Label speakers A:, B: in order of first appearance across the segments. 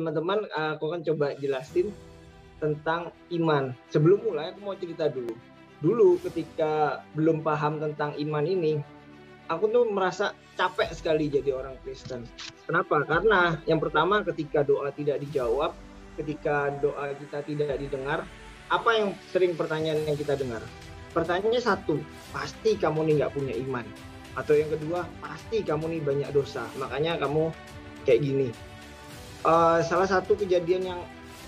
A: Teman-teman, aku akan coba jelasin tentang iman. Sebelum mulai, aku mau cerita dulu. Dulu ketika belum paham tentang iman ini, aku tuh merasa capek sekali jadi orang Kristen. Kenapa? Karena yang pertama, ketika doa tidak dijawab, ketika doa kita tidak didengar, apa yang sering pertanyaan yang kita dengar? Pertanyaannya satu, pasti kamu nih nggak punya iman. Atau yang kedua, pasti kamu nih banyak dosa, makanya kamu kayak gini. Salah satu kejadian yang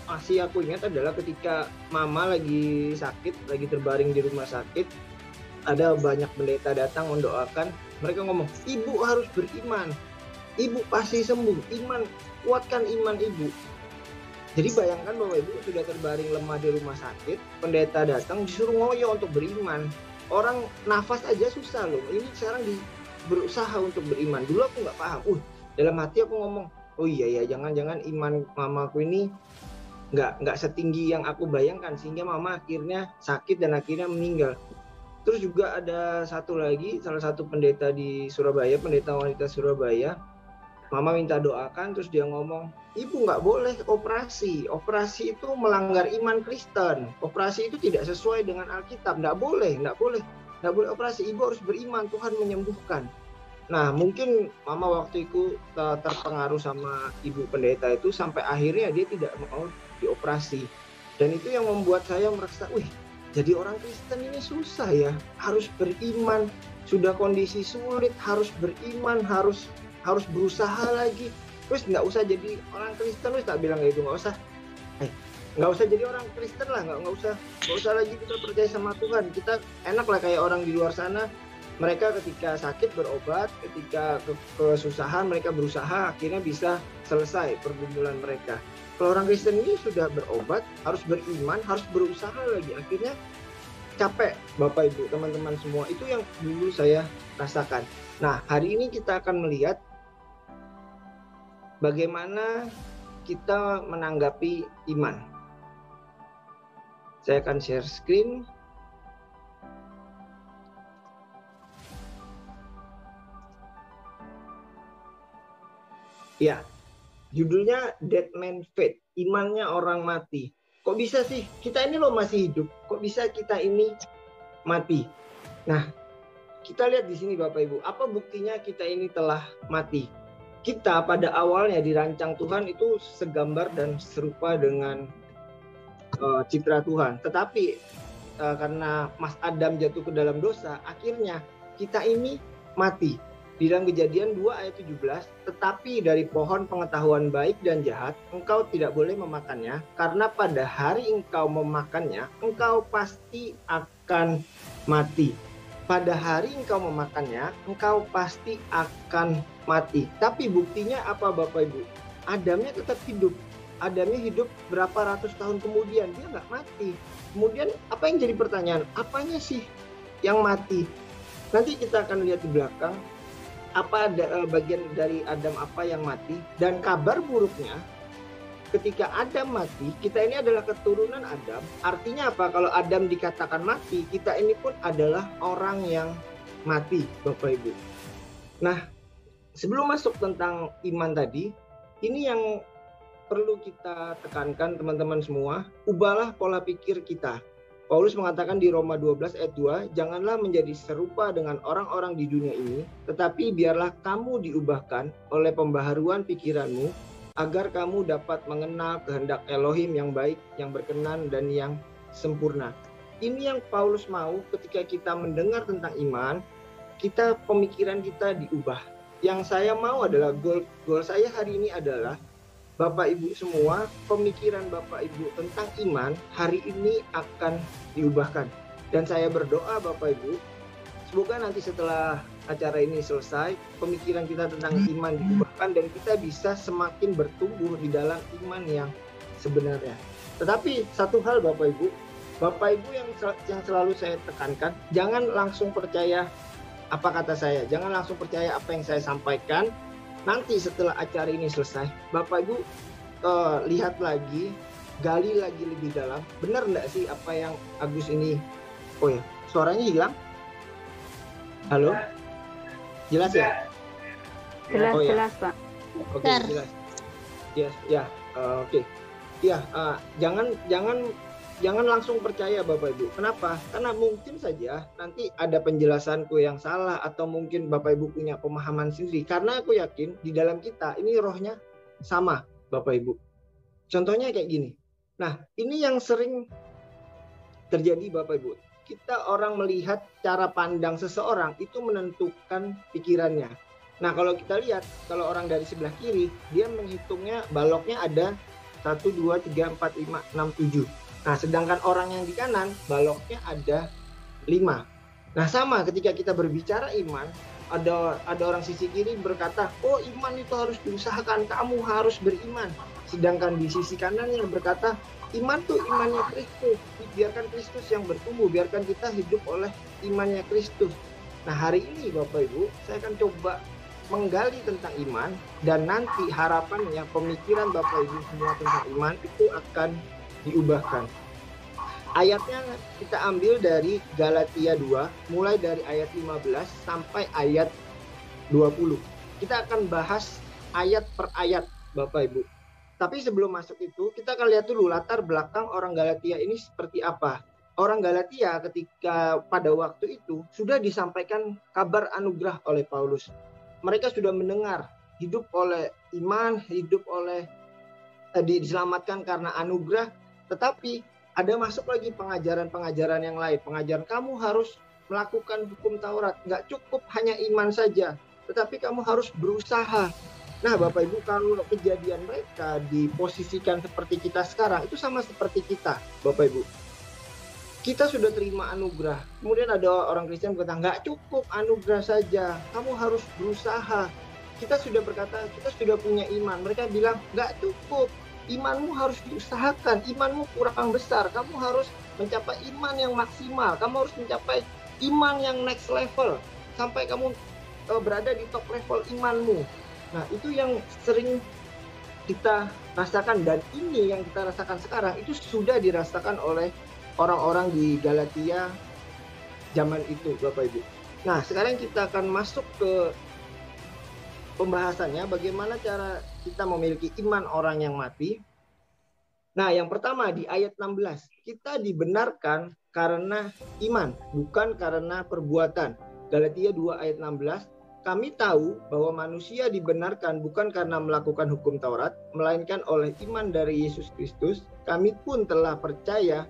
A: masih aku ingat adalah ketika mama lagi sakit, lagi terbaring di rumah sakit, ada banyak pendeta datang mendoakan. Mereka ngomong, ibu harus beriman, ibu pasti sembuh, iman, kuatkan iman ibu. Jadi bayangkan bahwa ibu sudah terbaring lemah di rumah sakit, pendeta datang disuruh ngoyo untuk beriman. Orang nafas aja susah loh, ini sekarang berusaha untuk beriman. Dulu aku nggak paham, dalam hati aku ngomong, oh iya ya, jangan-jangan iman mamaku ini nggak setinggi yang aku bayangkan, sehingga mama akhirnya sakit dan akhirnya meninggal. Terus juga ada satu lagi, salah satu pendeta di Surabaya, pendeta wanita Surabaya, mama minta doakan, terus dia ngomong, ibu nggak boleh operasi itu melanggar iman Kristen, operasi itu tidak sesuai dengan Alkitab, nggak boleh operasi, ibu harus beriman, Tuhan menyembuhkan. Nah, mungkin mama waktu itu terpengaruh sama ibu pendeta itu sampai akhirnya dia tidak mau dioperasi. Dan itu yang membuat saya merasa, jadi orang Kristen ini susah ya, harus beriman, sudah kondisi sulit, harus beriman, harus berusaha lagi. Terus nggak usah jadi orang Kristen, tak bilang kayak itu, nggak usah jadi orang Kristen lah, nggak usah lagi kita percaya sama Tuhan, kita enak lah kayak orang di luar sana. Mereka ketika sakit berobat, ketika kesusahan mereka berusaha, akhirnya bisa selesai pergumulan mereka. Kalau orang Kristen ini sudah berobat, harus beriman, harus berusaha lagi, akhirnya capek. Bapak Ibu, teman-teman semua, itu yang dulu saya rasakan. Nah, hari ini kita akan melihat bagaimana kita menanggapi iman. Saya akan share screen. Ya, judulnya Dead Man Faith, imannya orang mati. Kok bisa sih? Kita ini loh masih hidup. Kok bisa kita ini mati? Nah, kita lihat di sini Bapak Ibu. Apa buktinya kita ini telah mati? Kita pada awalnya dirancang Tuhan itu segambar dan serupa dengan citra Tuhan. Tetapi karena Mas Adam jatuh ke dalam dosa, akhirnya kita ini mati. Di dalam Kejadian 2 ayat 17, tetapi dari pohon pengetahuan baik dan jahat engkau tidak boleh memakannya, karena pada hari engkau memakannya, engkau pasti akan mati. Pada hari engkau memakannya, engkau pasti akan mati. Tapi buktinya apa Bapak Ibu? Adamnya tetap hidup. Adamnya hidup berapa ratus tahun kemudian, dia nggak mati. Kemudian apa yang jadi pertanyaan? Apanya sih yang mati? Nanti kita akan lihat di belakang. Apa bagian dari Adam apa yang mati, dan kabar buruknya ketika Adam mati, kita ini adalah keturunan Adam. Artinya apa? Kalau Adam dikatakan mati, kita ini pun adalah orang yang mati, Bapak Ibu. Nah, sebelum masuk tentang iman tadi, ini yang perlu kita tekankan teman-teman semua, ubahlah pola pikir kita. Paulus mengatakan di Roma 12 ayat 2, janganlah menjadi serupa dengan orang-orang di dunia ini, tetapi biarlah kamu diubahkan oleh pembaharuan pikiranmu, agar kamu dapat mengenal kehendak Elohim yang baik, yang berkenan, dan yang sempurna. Ini yang Paulus mau ketika kita mendengar tentang iman, pemikiran kita diubah. Yang saya mau adalah, goal saya hari ini adalah, Bapak Ibu semua, pemikiran Bapak Ibu tentang iman hari ini akan diubahkan. Dan saya berdoa Bapak Ibu, semoga nanti setelah acara ini selesai, pemikiran kita tentang iman diubahkan dan kita bisa semakin bertumbuh di dalam iman yang sebenarnya. Tetapi satu hal Bapak Ibu yang selalu saya tekankan, jangan langsung percaya apa kata saya, jangan langsung percaya apa yang saya sampaikan. Nanti setelah acara ini selesai, Bapak Ibu lihat lagi, gali lagi lebih dalam. Benar enggak sih apa yang Agus ini? Oh ya, suaranya hilang. Halo? Jelas ya?
B: Jelas, jelas Pak.
A: Oke, jelas. Yes, ya. Oke. Ya, jangan langsung percaya Bapak Ibu. Kenapa? Karena mungkin saja nanti ada penjelasanku yang salah atau mungkin Bapak Ibu punya pemahaman sendiri. Karena aku yakin di dalam kita ini rohnya sama Bapak Ibu. Contohnya kayak gini. Nah, ini yang sering terjadi Bapak Ibu. Kita orang melihat cara pandang seseorang itu menentukan pikirannya. Nah, kalau kita lihat, kalau orang dari sebelah kiri, dia menghitungnya baloknya ada 1, 2, 3, 4, 5, 6, 7. Nah, sedangkan orang yang di kanan, baloknya ada 5. Nah, sama ketika kita berbicara iman, ada orang sisi kiri berkata, oh iman itu harus diusahakan, kamu harus beriman. Sedangkan di sisi kanan yang berkata, iman tuh imannya Kristus, biarkan Kristus yang bertumbuh, biarkan kita hidup oleh imannya Kristus. Nah, hari ini Bapak Ibu, saya akan coba menggali tentang iman, dan nanti harapannya pemikiran Bapak Ibu semua tentang iman itu akan diubahkan. Ayatnya kita ambil dari Galatia 2, mulai dari ayat 15 sampai ayat 20. Kita akan bahas ayat per ayat Bapak Ibu. Tapi sebelum masuk itu, kita akan lihat dulu latar belakang orang Galatia ini seperti apa. Orang Galatia ketika pada waktu itu sudah disampaikan kabar anugerah oleh Paulus. Mereka sudah mendengar hidup oleh iman, hidup oleh diselamatkan karena anugerah, tetapi ada masuk lagi pengajaran-pengajaran yang lain. Pengajaran kamu harus melakukan hukum Taurat, nggak cukup hanya iman saja, tetapi kamu harus berusaha. Nah, Bapak Ibu, kalau kejadian mereka diposisikan seperti kita sekarang, itu sama seperti kita, Bapak Ibu. Kita sudah terima anugerah. Kemudian ada orang Kristen berkata, nggak cukup anugerah saja, kamu harus berusaha. Kita sudah berkata, kita sudah punya iman. Mereka bilang, nggak cukup, imanmu harus diusahakan, imanmu kurang besar. Kamu harus mencapai iman yang maksimal, kamu harus mencapai iman yang next level, sampai kamu berada di top level imanmu. Nah, itu yang sering kita rasakan, dan ini yang kita rasakan sekarang, itu sudah dirasakan oleh orang-orang di Galatia zaman itu, Bapak Ibu. Nah, sekarang kita akan masuk ke pembahasannya, bagaimana cara kita memiliki iman orang yang mati. Nah, yang pertama di ayat 16, kita dibenarkan karena iman, bukan karena perbuatan. Galatia 2 ayat 16, kami tahu bahwa manusia dibenarkan bukan karena melakukan hukum Taurat, melainkan oleh iman dari Yesus Kristus. Kami pun telah percaya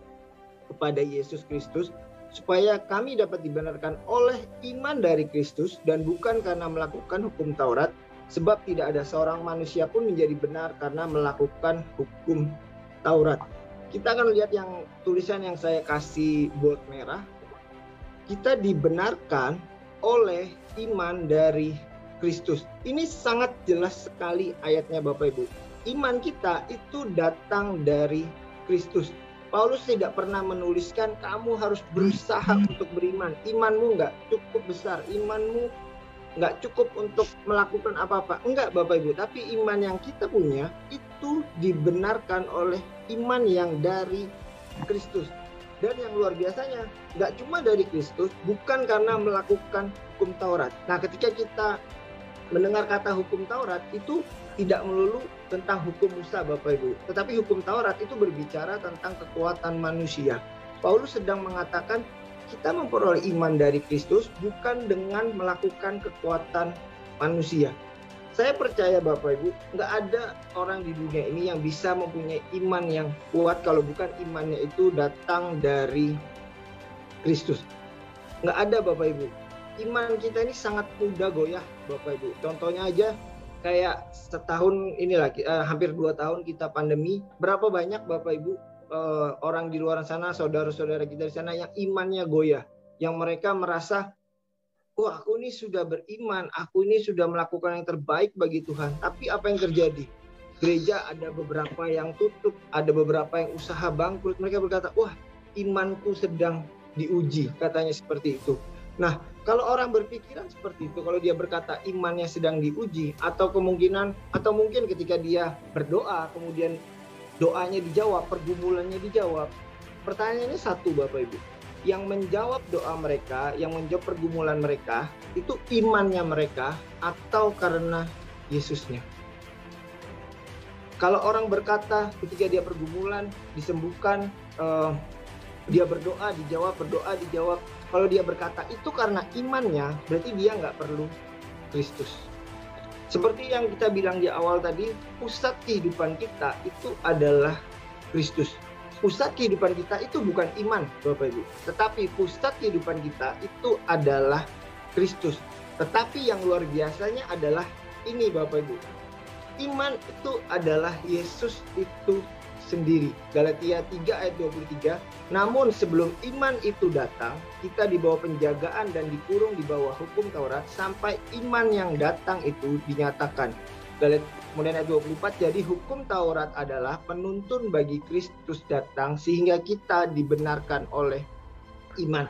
A: kepada Yesus Kristus, supaya kami dapat dibenarkan oleh iman dari Kristus dan bukan karena melakukan hukum Taurat, sebab tidak ada seorang manusia pun menjadi benar karena melakukan hukum Taurat. Kita akan lihat yang tulisan yang saya kasih bold merah. Kita dibenarkan oleh iman dari Kristus. Ini sangat jelas sekali ayatnya Bapak Ibu. Iman kita itu datang dari Kristus. Paulus tidak pernah menuliskan kamu harus berusaha untuk beriman. Imanmu nggak cukup besar, imanmu nggak cukup untuk melakukan apa-apa. Enggak Bapak Ibu, tapi iman yang kita punya itu dibenarkan oleh iman yang dari Kristus. Dan yang luar biasanya, nggak cuma dari Kristus, bukan karena melakukan hukum Taurat. Nah, ketika kita mendengar kata hukum Taurat, itu tidak melulu tentang hukum Musa Bapak Ibu, tetapi hukum Taurat itu berbicara tentang kekuatan manusia. Paulus sedang mengatakan kita memperoleh iman dari Kristus bukan dengan melakukan kekuatan manusia. Saya percaya Bapak Ibu, nggak ada orang di dunia ini yang bisa mempunyai iman yang kuat kalau bukan imannya itu datang dari Kristus. Nggak ada Bapak Ibu. Iman kita ini sangat mudah goyah Bapak Ibu. Contohnya aja kayak setahun inilah, hampir 2 tahun kita pandemi, berapa banyak Bapak Ibu orang di luar sana, saudara-saudara kita di sana yang imannya goyah, yang mereka merasa, wah aku ini sudah beriman, aku ini sudah melakukan yang terbaik bagi Tuhan. Tapi apa yang terjadi? Gereja ada beberapa yang tutup, ada beberapa yang usaha bangkrut. Mereka berkata, wah imanku sedang diuji, katanya seperti itu. Nah, kalau orang berpikiran seperti itu, kalau dia berkata imannya sedang diuji, atau kemungkinan, atau mungkin ketika dia berdoa, kemudian doanya dijawab, pergumulannya dijawab. Pertanyaannya satu Bapak Ibu, yang menjawab doa mereka, yang menjawab pergumulan mereka, itu imannya mereka atau karena Yesusnya? Kalau orang berkata ketika dia pergumulan, disembuhkan, dia berdoa, dijawab, berdoa, dijawab. Kalau dia berkata itu karena imannya, berarti dia nggak perlu Kristus. Seperti yang kita bilang di awal tadi, pusat kehidupan kita itu adalah Kristus. Pusat kehidupan kita itu bukan iman, Bapak Ibu. Tetapi pusat kehidupan kita itu adalah Kristus. Tetapi yang luar biasanya adalah ini, Bapak Ibu. Iman itu adalah Yesus itu sendiri. Galatia 3 ayat 23. Namun sebelum iman itu datang, kita di bawah penjagaan dan dikurung di bawah hukum Taurat sampai iman yang datang itu dinyatakan. Kemudian ayat 24, jadi hukum Taurat adalah penuntun bagi Kristus datang sehingga kita dibenarkan oleh iman.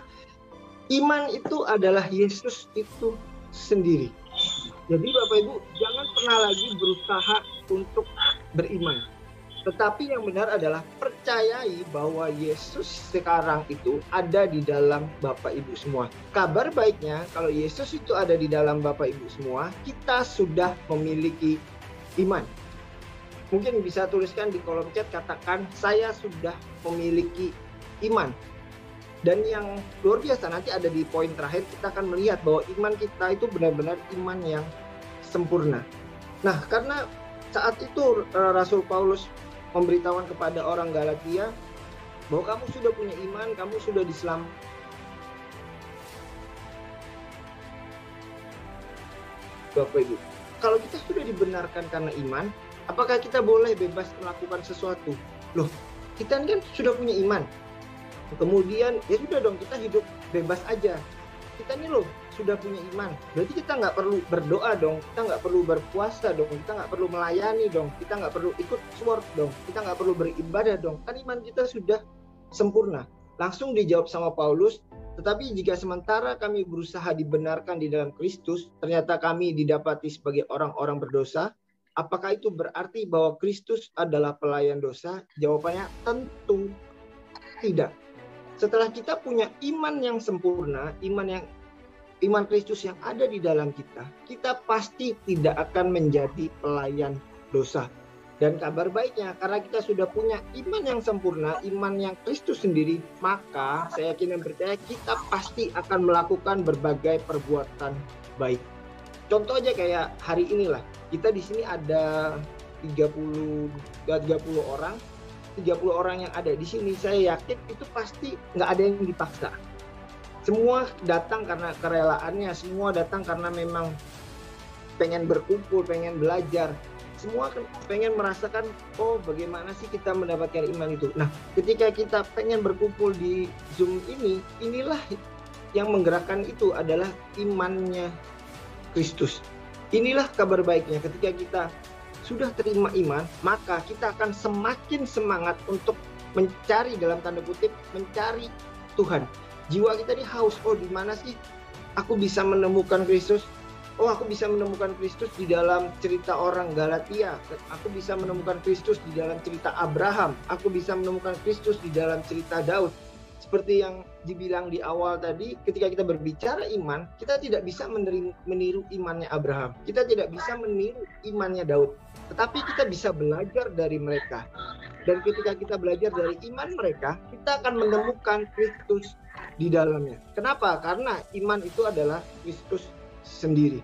A: Iman itu adalah Yesus itu sendiri. Jadi Bapak Ibu, jangan pernah lagi berusaha untuk beriman. Tetapi yang benar adalah percayai bahwa Yesus sekarang itu ada di dalam Bapak Ibu semua. Kabar baiknya, kalau Yesus itu ada di dalam Bapak Ibu semua, kita sudah memiliki iman. Mungkin bisa tuliskan di kolom chat, katakan, saya sudah memiliki iman. Dan yang luar biasa, nanti ada di poin terakhir, kita akan melihat bahwa iman kita itu benar-benar iman yang sempurna. Nah, karena saat itu Rasul Paulus memberitahukan kepada orang Galatia bahwa kamu sudah punya iman, kamu sudah diselamatkan. Bapak Ibu, kalau kita sudah dibenarkan karena iman, apakah kita boleh bebas melakukan sesuatu? Loh, kita kan sudah punya iman. Kemudian ya sudah dong, kita hidup bebas aja. Kita ini loh sudah punya iman, berarti kita nggak perlu berdoa dong, kita nggak perlu berpuasa dong, kita nggak perlu melayani dong, kita nggak perlu ikut sword dong, kita nggak perlu beribadah dong, kan iman kita sudah sempurna. Langsung dijawab sama Paulus, tetapi jika sementara kami berusaha dibenarkan di dalam Kristus, ternyata kami didapati sebagai orang-orang berdosa, apakah itu berarti bahwa Kristus adalah pelayan dosa? Jawabannya tentu tidak. Setelah kita punya iman yang sempurna, iman Kristus yang ada di dalam kita, kita pasti tidak akan menjadi pelayan dosa. Dan kabar baiknya, karena kita sudah punya iman yang sempurna, iman yang Kristus sendiri, maka saya yakin dan percaya kita pasti akan melakukan berbagai perbuatan baik. Contoh aja kayak hari inilah, kita di sini ada 30 orang. 30 orang yang ada di sini, saya yakin itu pasti nggak ada yang dipaksa. Semua datang karena kerelaannya, semua datang karena memang pengen berkumpul, pengen belajar. Semua pengen merasakan, oh bagaimana sih kita mendapatkan iman itu. Nah, ketika kita pengen berkumpul di Zoom ini, inilah yang menggerakkan itu adalah imannya Kristus. Inilah kabar baiknya, ketika kita sudah terima iman, maka kita akan semakin semangat untuk mencari, dalam tanda kutip, mencari Tuhan. Jiwa kita ini haus, oh di mana sih aku bisa menemukan Kristus? Oh, aku bisa menemukan Kristus di dalam cerita orang Galatia. Aku bisa menemukan Kristus di dalam cerita Abraham. Aku bisa menemukan Kristus di dalam cerita Daud. Seperti yang dibilang di awal tadi, ketika kita berbicara iman, kita tidak bisa meniru imannya Abraham. Kita tidak bisa meniru imannya Daud. Tetapi kita bisa belajar dari mereka. Dan ketika kita belajar dari iman mereka, kita akan menemukan Kristus di dalamnya. Kenapa? Karena iman itu adalah Kristus sendiri.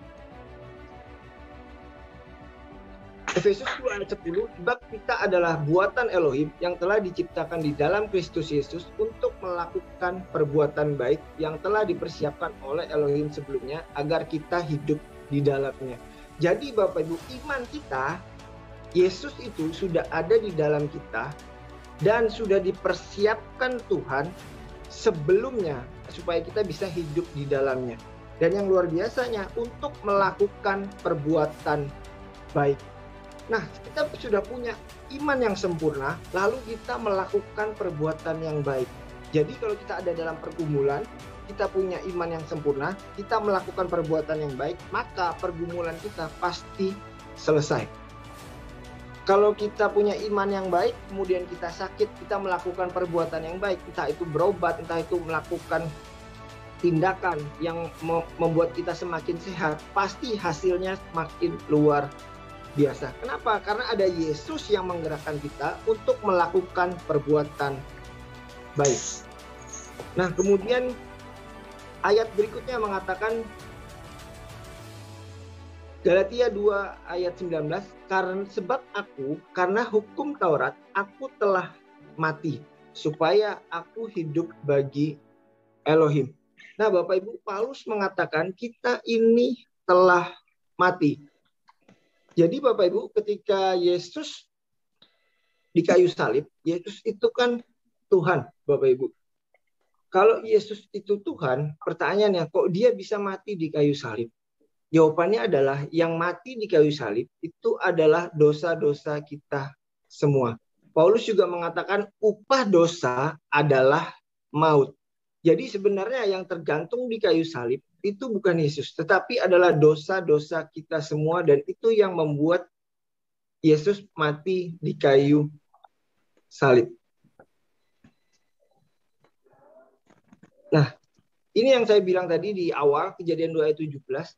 A: Efesus 2 ayat 10, sebab kita adalah buatan Elohim yang telah diciptakan di dalam Kristus Yesus untuk melakukan perbuatan baik yang telah dipersiapkan oleh Elohim sebelumnya agar kita hidup di dalamnya. Jadi Bapak Ibu, iman kita, Yesus itu sudah ada di dalam kita dan sudah dipersiapkan Tuhan sebelumnya supaya kita bisa hidup di dalamnya. Dan yang luar biasanya untuk melakukan perbuatan baik. Nah, kita sudah punya iman yang sempurna, lalu kita melakukan perbuatan yang baik. Jadi kalau kita ada dalam pergumulan, kita punya iman yang sempurna, kita melakukan perbuatan yang baik, maka pergumulan kita pasti selesai. Kalau kita punya iman yang baik, kemudian kita sakit, kita melakukan perbuatan yang baik, entah itu berobat, entah itu melakukan tindakan yang membuat kita semakin sehat, pasti hasilnya makin luar biasa. Kenapa? Karena ada Yesus yang menggerakkan kita untuk melakukan perbuatan baik. Nah, kemudian ayat berikutnya mengatakan Galatia 2 ayat 19, karena hukum Taurat aku telah mati supaya aku hidup bagi Elohim. Nah, Bapak Ibu, Paulus mengatakan kita ini telah mati. Jadi Bapak Ibu, ketika Yesus di kayu salib, Yesus itu kan Tuhan, Bapak Ibu. Kalau Yesus itu Tuhan, pertanyaannya kok dia bisa mati di kayu salib? Jawabannya adalah yang mati di kayu salib itu adalah dosa-dosa kita semua. Paulus juga mengatakan upah dosa adalah maut. Jadi sebenarnya yang tergantung di kayu salib itu bukan Yesus, tetapi adalah dosa-dosa kita semua, dan itu yang membuat Yesus mati di kayu salib. Nah, ini yang saya bilang tadi di awal, Kejadian 2 ayat 17.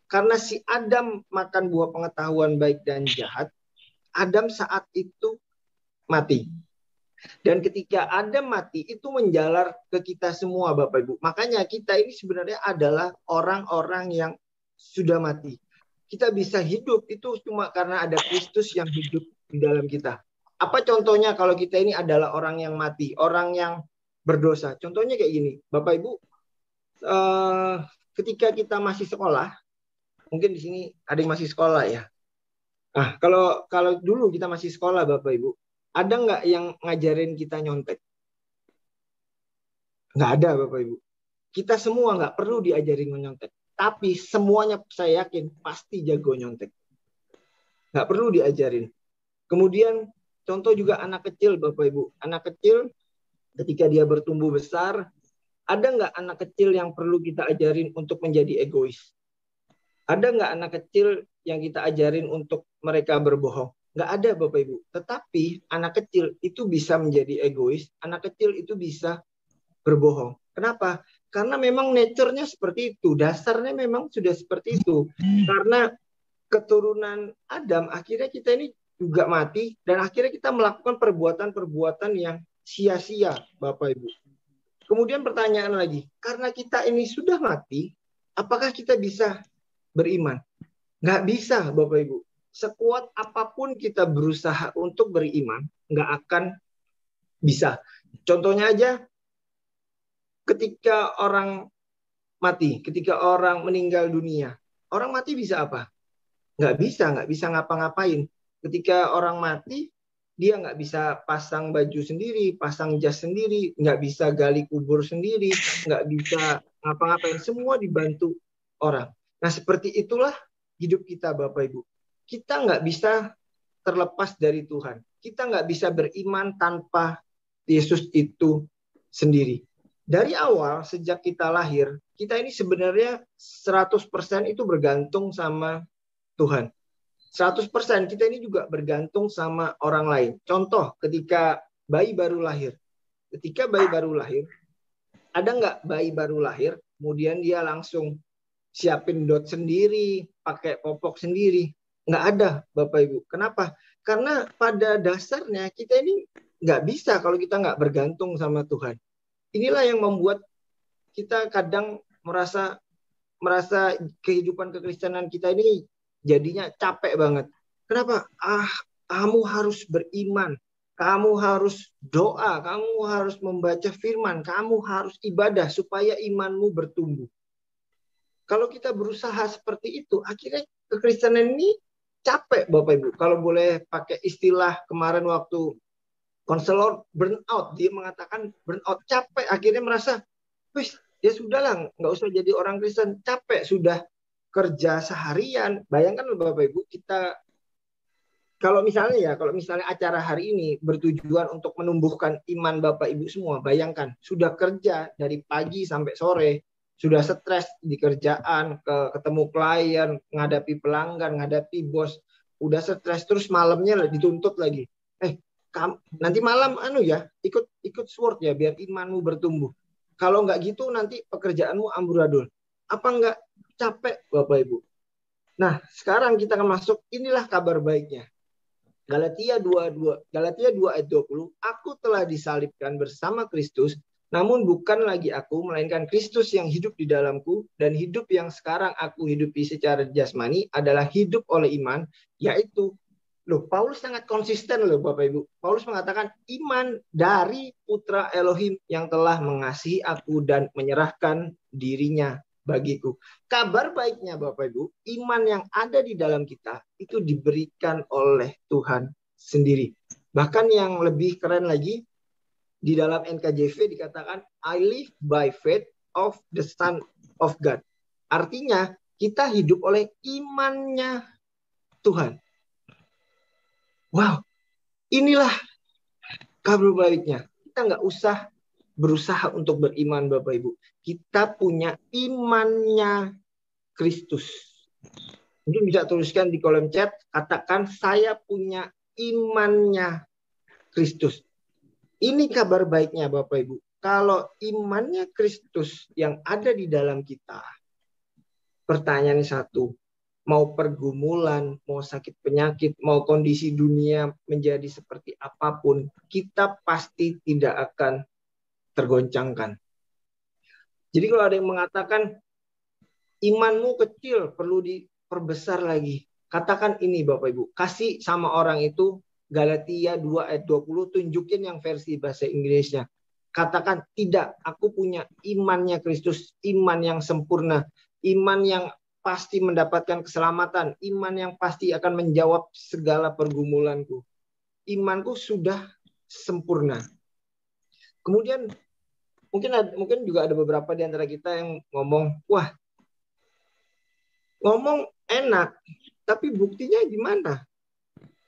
A: Karena si Adam makan buah pengetahuan baik dan jahat, Adam saat itu mati. Dan ketika Adam mati, itu menjalar ke kita semua, Bapak Ibu. Makanya kita ini sebenarnya adalah orang-orang yang sudah mati. Kita bisa hidup itu cuma karena ada Kristus yang hidup di dalam kita. Apa contohnya kalau kita ini adalah orang yang mati, orang yang berdosa? Contohnya kayak gini, Bapak Ibu. Ketika kita masih sekolah, mungkin di sini ada yang masih sekolah ya. Nah, kalau dulu kita masih sekolah, Bapak Ibu, ada nggak yang ngajarin kita nyontek? Nggak ada, Bapak Ibu. Kita semua nggak perlu diajarin nyontek. Tapi semuanya saya yakin pasti jago nyontek. Nggak perlu diajarin. Kemudian contoh juga anak kecil, Bapak Ibu. Anak kecil ketika dia bertumbuh besar, ada nggak anak kecil yang perlu kita ajarin untuk menjadi egois? Ada nggak anak kecil yang kita ajarin untuk mereka berbohong? Nggak ada, Bapak Ibu. Tetapi anak kecil itu bisa menjadi egois, anak kecil itu bisa berbohong. Kenapa? Karena memang nature-nya seperti itu, dasarnya memang sudah seperti itu. Karena keturunan Adam, akhirnya kita ini juga mati, dan akhirnya kita melakukan perbuatan-perbuatan yang sia-sia, Bapak Ibu. Kemudian pertanyaan lagi, karena kita ini sudah mati, apakah kita bisa beriman? Nggak bisa, Bapak Ibu. Sekuat apapun kita berusaha untuk beriman, nggak akan bisa. Contohnya aja, ketika orang mati, ketika orang meninggal dunia, orang mati bisa apa? Nggak bisa ngapa-ngapain. Ketika orang mati, dia nggak bisa pasang baju sendiri, pasang jas sendiri, nggak bisa gali kubur sendiri, nggak bisa ngapa-ngapain. Semua dibantu orang. Nah, seperti itulah hidup kita, Bapak Ibu. Kita nggak bisa terlepas dari Tuhan. Kita nggak bisa beriman tanpa Yesus itu sendiri. Dari awal, sejak kita lahir, kita ini sebenarnya 100% itu bergantung sama Tuhan. 100% kita ini juga bergantung sama orang lain. Contoh, ketika bayi baru lahir. Ketika bayi baru lahir, ada nggak bayi baru lahir, kemudian dia langsung siapin dot sendiri, pakai popok sendiri? Nggak ada, Bapak Ibu. Kenapa? Karena pada dasarnya kita ini nggak bisa kalau kita nggak bergantung sama Tuhan. Inilah yang membuat kita kadang merasa kehidupan kekristenan kita ini jadinya capek banget. Kenapa? Kamu harus beriman, kamu harus doa, kamu harus membaca firman, kamu harus ibadah supaya imanmu bertumbuh. Kalau kita berusaha seperti itu, akhirnya kekristenan ini capek, Bapak Ibu. Kalau boleh pakai istilah kemarin waktu konselor, burnout. Dia mengatakan burnout, capek. Akhirnya merasa, wis, ya sudahlah, nggak usah jadi orang Kristen. Capek, sudah kerja seharian. Bayangkan Bapak Ibu, kita kalau misalnya acara hari ini bertujuan untuk menumbuhkan iman Bapak Ibu semua, bayangkan sudah kerja dari pagi sampai sore, sudah stres di kerjaan, ketemu klien, menghadapi pelanggan, menghadapi bos, udah stres, terus malamnya dituntut lagi. Nanti malam ikut sword ya biar imanmu bertumbuh. Kalau nggak gitu nanti pekerjaanmu amburadul. Apa nggak capek, Bapak Ibu? Nah, sekarang kita akan masuk, inilah kabar baiknya. Galatia 2 ayat 20, aku telah disalibkan bersama Kristus, namun bukan lagi aku, melainkan Kristus yang hidup di dalamku, dan hidup yang sekarang aku hidupi secara jasmani adalah hidup oleh iman, yaitu, loh, Paulus sangat konsisten loh Bapak Ibu. Paulus mengatakan iman dari Putra Elohim yang telah mengasihi aku dan menyerahkan dirinya bagiku. Kabar baiknya Bapak Ibu, iman yang ada di dalam kita itu diberikan oleh Tuhan sendiri. Bahkan yang lebih keren lagi, di dalam NKJV dikatakan I live by faith of the Son of God. Artinya kita hidup oleh imannya Tuhan. Wow, inilah kabar baiknya. Kita nggak usah berusaha untuk beriman Bapak Ibu. Kita punya imannya Kristus. Mungkin bisa tuliskan di kolom chat, katakan saya punya imannya Kristus. Ini kabar baiknya Bapak Ibu. Kalau imannya Kristus yang ada di dalam kita, pertanyaannya satu, mau pergumulan, mau sakit penyakit, mau kondisi dunia menjadi seperti apapun, kita pasti tidak akan tergoncangkan. Jadi kalau ada yang mengatakan imanmu kecil, perlu diperbesar lagi. Katakan ini Bapak Ibu, kasih sama orang itu Galatia 2 ayat 20, tunjukin yang versi bahasa Inggrisnya. Katakan, tidak, aku punya imannya Kristus, iman yang sempurna, iman yang pasti mendapatkan keselamatan, iman yang pasti akan menjawab segala pergumulanku. Imanku sudah sempurna. Kemudian mungkin juga ada beberapa di antara kita yang ngomong, wah, ngomong enak, tapi buktinya gimana?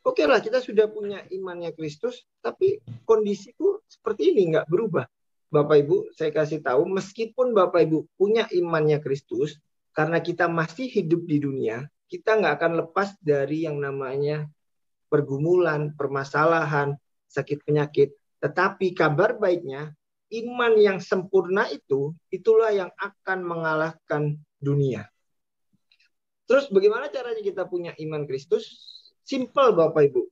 A: Oke lah, kita sudah punya imannya Kristus, tapi kondisiku seperti ini nggak berubah. Bapak Ibu, saya kasih tahu, meskipun Bapak Ibu punya imannya Kristus, karena kita masih hidup di dunia, kita nggak akan lepas dari yang namanya pergumulan, permasalahan, sakit penyakit. Tetapi kabar baiknya, iman yang sempurna itu, itulah yang akan mengalahkan dunia. Terus bagaimana caranya kita punya iman Kristus? Simple Bapak Ibu.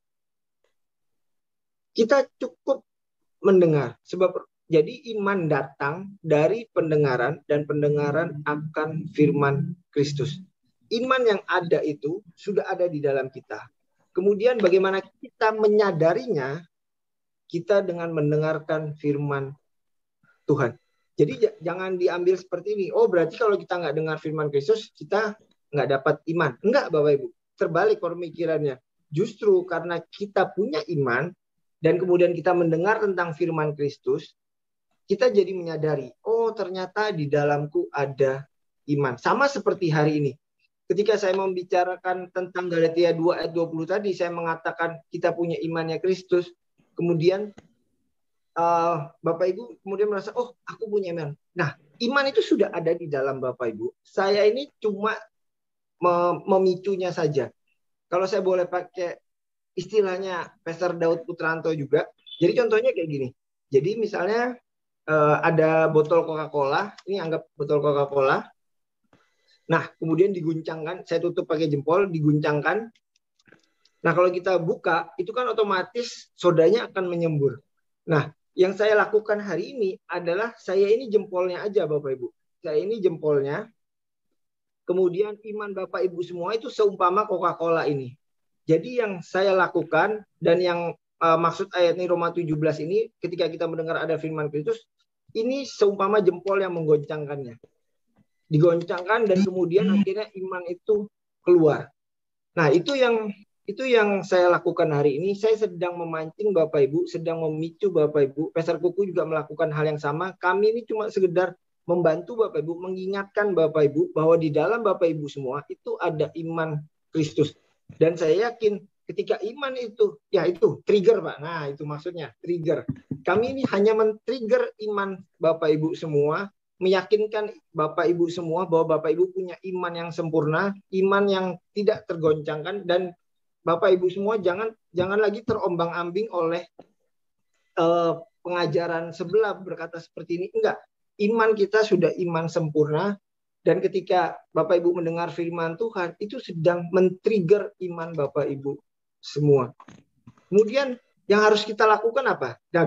A: Kita cukup mendengar. Sebab jadi iman datang dari pendengaran dan pendengaran akan firman Kristus. Iman yang ada itu sudah ada di dalam kita. Kemudian bagaimana kita menyadarinya? Kita dengan mendengarkan firman Tuhan. Jadi jangan diambil seperti ini. Oh berarti kalau kita nggak dengar firman Kristus, kita nggak dapat iman. Enggak Bapak Ibu. Terbalik pemikirannya. Justru karena kita punya iman dan kemudian kita mendengar tentang firman Kristus, kita jadi menyadari, oh ternyata di dalamku ada iman. Sama seperti hari ini. Ketika saya membicarakan tentang Galatia 2 ayat 20 tadi, saya mengatakan kita punya imannya Kristus. Kemudian Bapak Ibu kemudian merasa, oh aku punya iman. Nah, iman itu sudah ada di dalam Bapak Ibu. Saya ini cuma memicunya saja. Kalau saya boleh pakai istilahnya Pastor Daud Putranto juga. Jadi contohnya kayak gini. Jadi misalnya ada botol Coca-Cola. Ini anggap botol Coca-Cola. Nah, kemudian diguncangkan. Saya tutup pakai jempol, diguncangkan. Nah, kalau kita buka, itu kan otomatis sodanya akan menyembur. Nah, yang saya lakukan hari ini adalah saya ini jempolnya aja Bapak Ibu. Saya ini jempolnya. Kemudian iman Bapak Ibu semua itu seumpama Coca-Cola ini. Jadi yang saya lakukan dan yang maksud ayat ini Roma 17 ini ketika kita mendengar ada firman Kristus, ini seumpama jempol yang menggoncangkannya. Digoncangkan dan kemudian akhirnya iman itu keluar. Nah, itu yang saya lakukan hari ini. Saya sedang memancing Bapak Ibu, sedang memicu Bapak Ibu. Pastor Kuku juga melakukan hal yang sama. Kami ini cuma sekedar membantu Bapak Ibu, mengingatkan Bapak Ibu bahwa di dalam Bapak Ibu semua itu ada iman Kristus. Dan saya yakin ketika iman itu, ya itu trigger Pak. Nah itu maksudnya trigger. Kami ini hanya men-trigger iman Bapak Ibu semua, meyakinkan Bapak Ibu semua bahwa Bapak Ibu punya iman yang sempurna, iman yang tidak tergoncangkan, dan Bapak Ibu semua jangan lagi terombang-ambing oleh pengajaran sebelah berkata seperti ini. Enggak. Iman kita sudah iman sempurna. Dan ketika Bapak Ibu mendengar firman Tuhan, itu sedang men-trigger iman Bapak Ibu semua. Kemudian yang harus kita lakukan apa? Nah,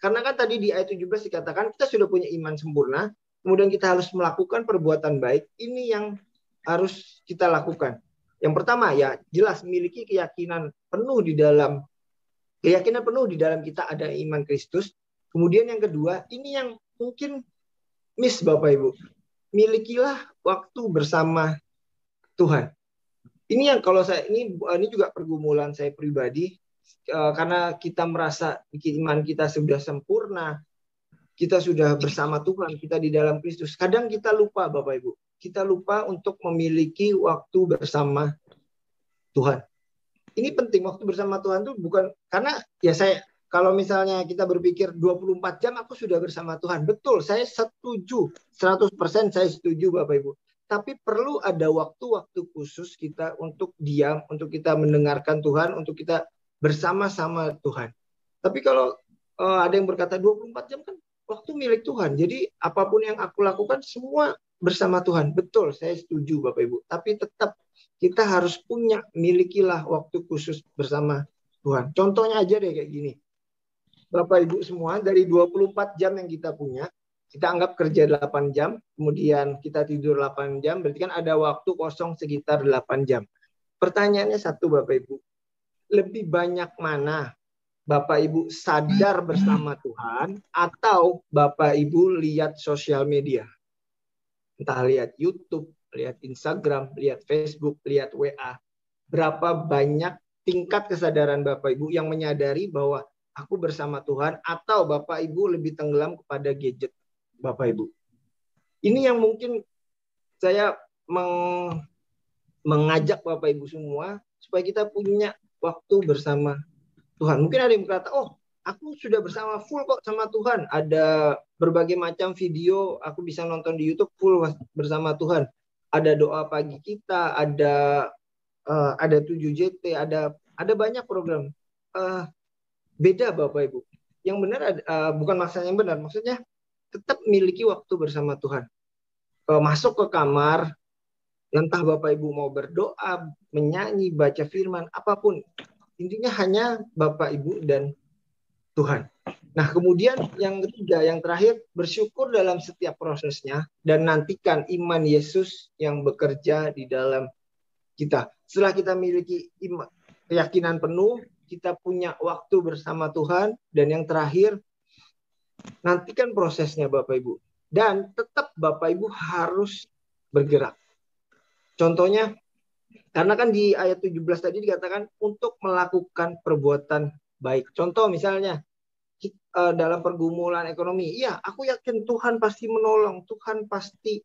A: karena kan tadi di ayat 17 dikatakan kita sudah punya iman sempurna, kemudian kita harus melakukan perbuatan baik. Ini yang harus kita lakukan. Yang pertama ya jelas memiliki keyakinan penuh di dalam kita ada iman Kristus. Kemudian yang kedua, ini yang mungkin miss Bapak Ibu. Milikilah waktu bersama Tuhan. Ini yang kalau ini juga pergumulan saya pribadi, karena kita merasa iman kita sudah sempurna, kita sudah bersama Tuhan, kita di dalam Kristus. Kadang kita lupa Bapak Ibu, kita lupa untuk memiliki waktu bersama Tuhan. Ini penting, waktu bersama Tuhan itu bukan karena ya kalau misalnya kita berpikir 24 jam aku sudah bersama Tuhan. Betul, saya setuju. 100% saya setuju Bapak Ibu. Tapi perlu ada waktu-waktu khusus kita untuk diam, untuk kita mendengarkan Tuhan, untuk kita bersama-sama Tuhan. Tapi kalau ada yang berkata 24 jam kan waktu milik Tuhan. Jadi apapun yang aku lakukan semua bersama Tuhan. Betul, saya setuju Bapak Ibu. Tapi tetap kita harus milikilah waktu khusus bersama Tuhan. Contohnya aja deh kayak gini. Bapak Ibu semua, dari 24 jam yang kita punya, kita anggap kerja 8 jam, kemudian kita tidur 8 jam, berarti kan ada waktu kosong sekitar 8 jam. Pertanyaannya satu Bapak Ibu, lebih banyak mana Bapak Ibu sadar bersama Tuhan atau Bapak Ibu lihat sosial media? Entah lihat YouTube, lihat Instagram, lihat Facebook, lihat WA. Berapa banyak tingkat kesadaran Bapak Ibu yang menyadari bahwa aku bersama Tuhan, atau Bapak Ibu lebih tenggelam kepada gadget Bapak Ibu. Ini yang mungkin saya mengajak Bapak Ibu semua supaya kita punya waktu bersama Tuhan. Mungkin ada yang berkata, oh aku sudah bersama full kok sama Tuhan. Ada berbagai macam video aku bisa nonton di YouTube full bersama Tuhan. Ada doa pagi kita, ada 7JT, ada banyak program. Beda Bapak Ibu. Yang benar bukan maksudnya yang benar, maksudnya tetap miliki waktu bersama Tuhan. Masuk ke kamar, entah Bapak Ibu mau berdoa, menyanyi, baca firman, apapun. Intinya hanya Bapak Ibu dan Tuhan. Nah, kemudian yang ketiga, yang terakhir, bersyukur dalam setiap prosesnya dan nantikan iman Yesus yang bekerja di dalam kita. Setelah kita miliki keyakinan penuh, kita punya waktu bersama Tuhan, dan yang terakhir, nantikan prosesnya Bapak Ibu. Dan tetap Bapak Ibu harus bergerak. Contohnya, karena kan di ayat 17 tadi dikatakan untuk melakukan perbuatan baik. Contoh misalnya, dalam pergumulan ekonomi, iya aku yakin Tuhan pasti menolong, Tuhan pasti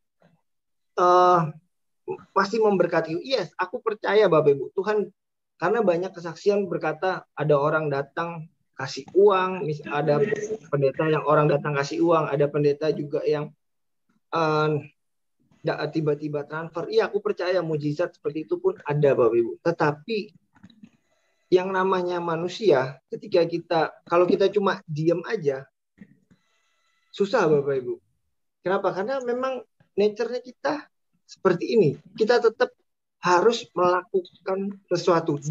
A: memberkati. Yes, aku percaya Bapak Ibu, Tuhan. Karena banyak kesaksian berkata ada orang datang kasih uang, ada pendeta yang orang datang kasih uang, ada pendeta juga yang tiba-tiba transfer. Iya, aku percaya mujizat seperti itu pun ada Bapak Ibu. Tetapi yang namanya manusia, kalau kita cuma diam aja, susah Bapak Ibu. Kenapa? Karena memang nature-nya kita seperti ini. Kita tetap harus melakukan sesuatu.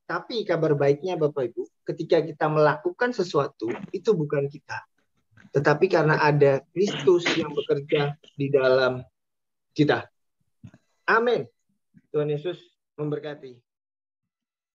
A: Tapi kabar baiknya Bapak Ibu, ketika kita melakukan sesuatu, itu bukan kita. Tetapi karena ada Kristus yang bekerja di dalam kita. Amin. Tuhan Yesus memberkati.